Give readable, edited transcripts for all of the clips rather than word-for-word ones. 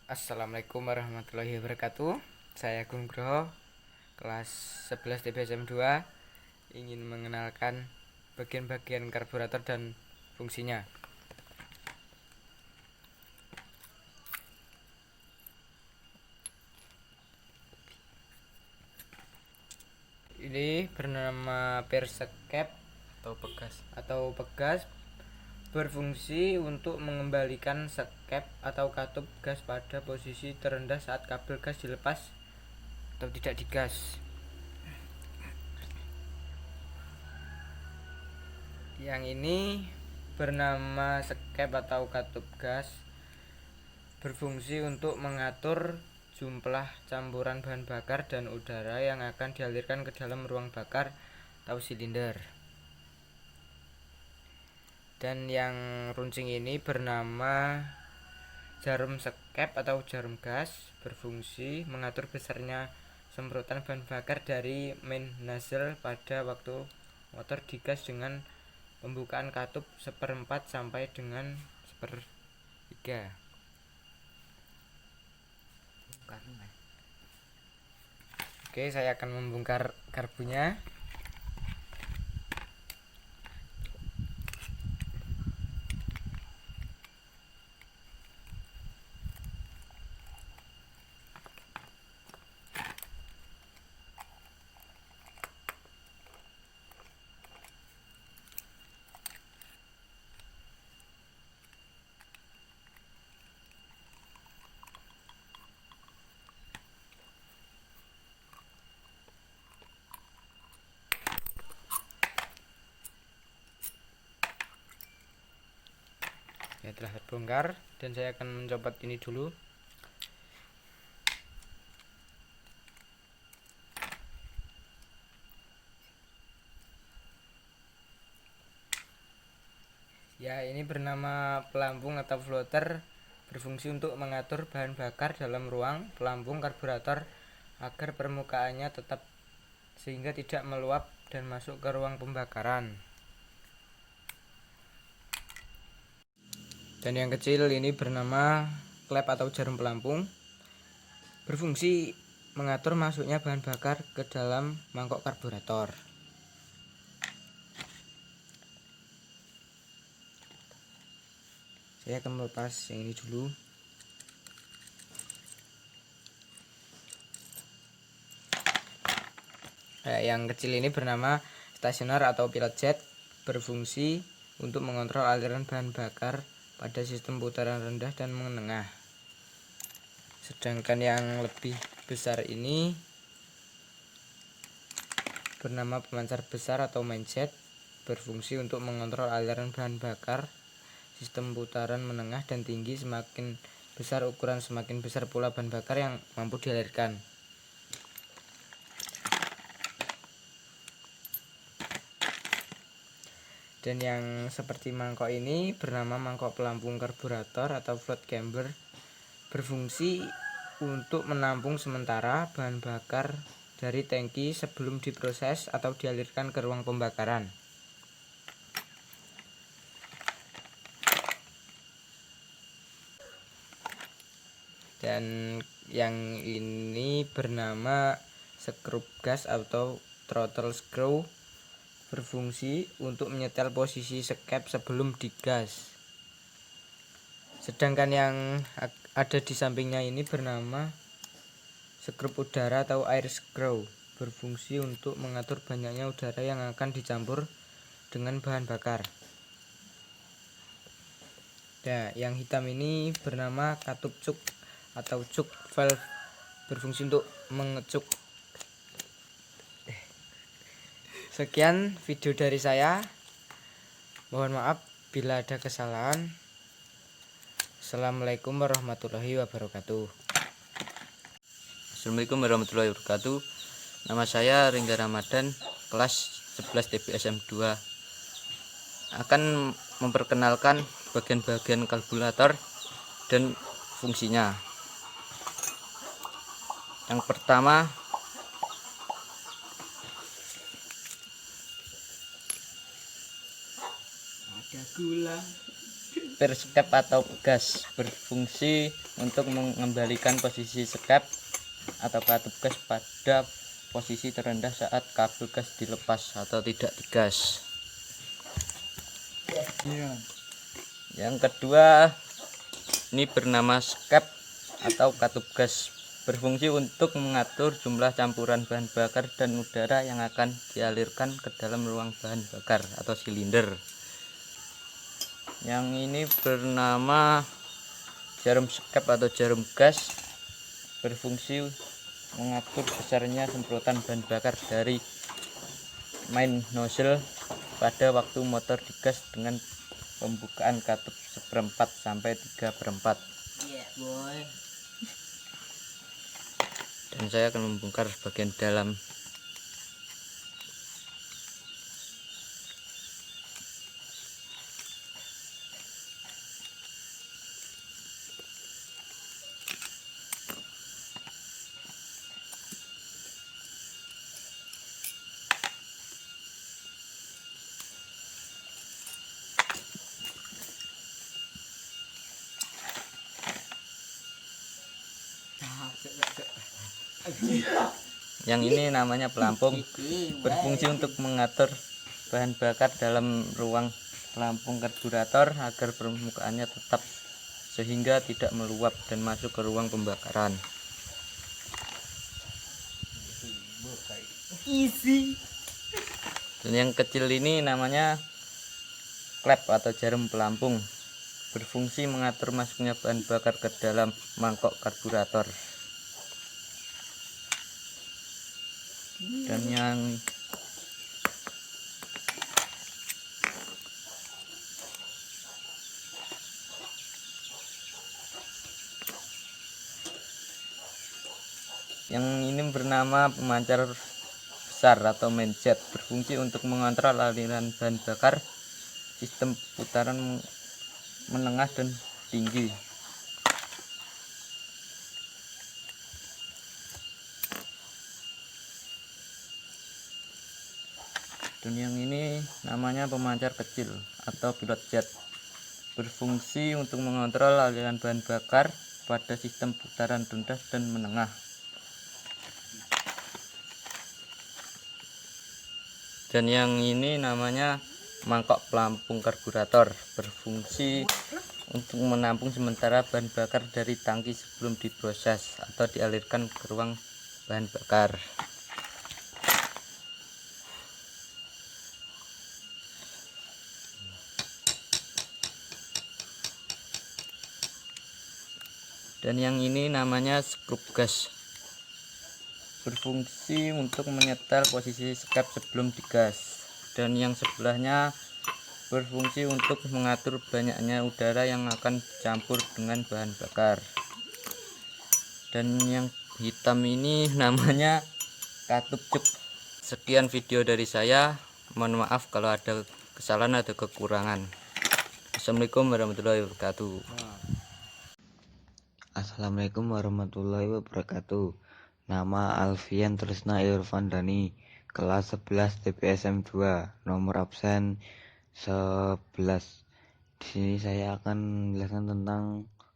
Assalamualaikum warahmatullahi wabarakatuh. Saya Agung Nugroho, kelas 11 TBSM 2, ingin mengenalkan bagian-bagian karburator dan fungsinya. Ini bernama perscape atau pegas berfungsi untuk mengembalikan skep atau katup gas pada posisi terendah saat kabel gas dilepas atau tidak digas. Yang ini bernama skep atau katup gas berfungsi untuk mengatur jumlah campuran bahan bakar dan udara yang akan dialirkan ke dalam ruang bakar atau silinder. Dan yang runcing ini bernama jarum skep atau jarum gas, berfungsi mengatur besarnya semprotan bahan bakar dari main nozzle pada waktu motor digas dengan pembukaan katup 1/4 sampai dengan 1/3. Oke, saya akan membongkar karbunya. Ya, telah terbongkar dan saya akan mencopot ini dulu. Ya, ini bernama pelampung atau floater, berfungsi untuk mengatur bahan bakar dalam ruang pelampung karburator agar permukaannya tetap sehingga tidak meluap dan masuk ke ruang pembakaran. Dan yang kecil ini bernama klep atau jarum pelampung, berfungsi mengatur masuknya bahan bakar ke dalam mangkok karburator. Saya akan melepas yang ini dulu. Yang kecil ini bernama stasioner atau pilot jet, berfungsi untuk mengontrol aliran bahan bakar pada sistem putaran rendah dan menengah. Sedangkan yang lebih besar ini bernama pemancar besar atau main jet, berfungsi untuk mengontrol aliran bahan bakar sistem putaran menengah dan tinggi. Semakin besar ukuran, semakin besar pula bahan bakar yang mampu dialirkan. Dan yang seperti mangkok ini bernama mangkok pelampung karburator atau float chamber, berfungsi untuk menampung sementara bahan bakar dari tangki sebelum diproses atau dialirkan ke ruang pembakaran. Dan yang ini bernama skrup gas atau throttle screw, berfungsi untuk menyetel posisi skep sebelum digas. Sedangkan yang ada di sampingnya ini bernama skrup udara atau air screw, berfungsi untuk mengatur banyaknya udara yang akan dicampur dengan bahan bakar. Nah, yang hitam ini bernama katup cuk atau cuk valve, berfungsi untuk mengecuk. Sekian video dari saya. Mohon maaf bila ada kesalahan. Assalamualaikum warahmatullahi wabarakatuh. Assalamualaikum warahmatullahi wabarakatuh. Nama saya Ringga Ramadan, kelas 11 TBSM 2, akan memperkenalkan bagian-bagian karburator dan fungsinya. Yang pertama, Ada gula. supir skep atau gas, berfungsi untuk mengembalikan posisi skep atau katup gas pada posisi terendah saat kabel gas dilepas atau tidak digas. Yang kedua, ini bernama skep atau katup gas, berfungsi untuk mengatur jumlah campuran bahan bakar dan udara yang akan dialirkan ke dalam ruang bahan bakar atau silinder. Yang ini bernama jarum skep atau jarum gas, berfungsi mengatur besarnya semprotan bahan bakar dari main nozzle pada waktu motor digas dengan pembukaan katup 1/4 sampai 3/4. Dan saya akan membongkar bagian dalam. Yang ini namanya pelampung, berfungsi untuk mengatur bahan bakar dalam ruang pelampung karburator agar permukaannya tetap sehingga tidak meluap dan masuk ke ruang pembakaran. Dan yang kecil ini namanya klep atau jarum pelampung, berfungsi mengatur masuknya bahan bakar ke dalam mangkok karburator. Dan yang ini bernama pemancar besar atau main jet, berfungsi untuk mengontrol aliran bahan bakar, sistem putaran menengah dan tinggi. Dan yang ini namanya pemancar kecil atau pilot jet, berfungsi untuk mengontrol aliran bahan bakar pada sistem putaran rendah dan menengah. Dan yang ini namanya mangkok pelampung karburator, berfungsi untuk menampung sementara bahan bakar dari tangki sebelum diproses atau dialirkan ke ruang bahan bakar. Dan yang ini namanya skrup gas, berfungsi untuk menyetel posisi skep sebelum digas. Dan yang sebelahnya berfungsi untuk mengatur banyaknya udara yang akan dicampur dengan bahan bakar. Dan yang hitam ini namanya katup cuk. Sekian video dari saya, mohon maaf kalau ada kesalahan atau kekurangan. Assalamualaikum warahmatullahi wabarakatuh. Assalamualaikum warahmatullahi wabarakatuh. Nama Alfian Tresna Irfandani, kelas 11 TPSM 2, nomor absen 11. Di sini saya akan menjelaskan tentang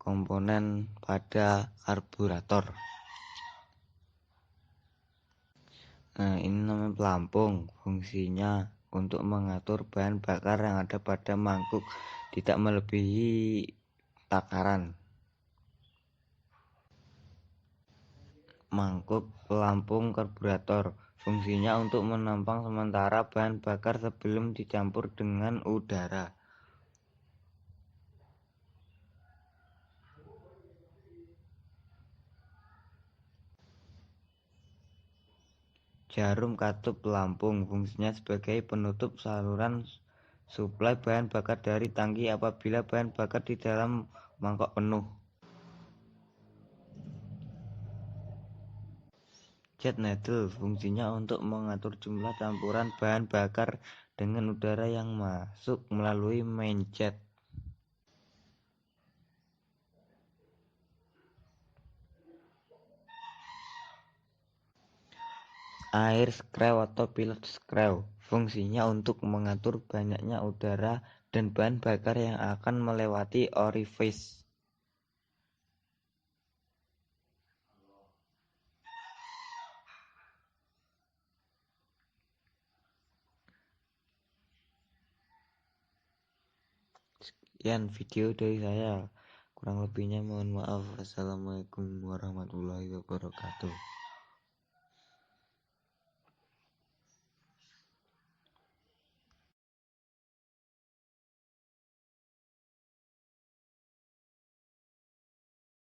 komponen pada karburator. Nah, ini namanya pelampung. Fungsinya untuk mengatur bahan bakar yang ada pada mangkuk tidak melebihi takaran. Mangkuk pelampung karburator, fungsinya untuk menampung sementara bahan bakar sebelum dicampur dengan udara. Jarum katup pelampung, fungsinya sebagai penutup saluran suplai bahan bakar dari tangki apabila bahan bakar di dalam mangkok penuh. Jet needle, fungsinya untuk mengatur jumlah campuran bahan bakar dengan udara yang masuk melalui main jet. Air screw atau pilot screw, fungsinya untuk mengatur banyaknya udara dan bahan bakar yang akan melewati orifice. Sekian video dari saya. Kurang lebihnya mohon maaf. Wassalamualaikum warahmatullahi wabarakatuh.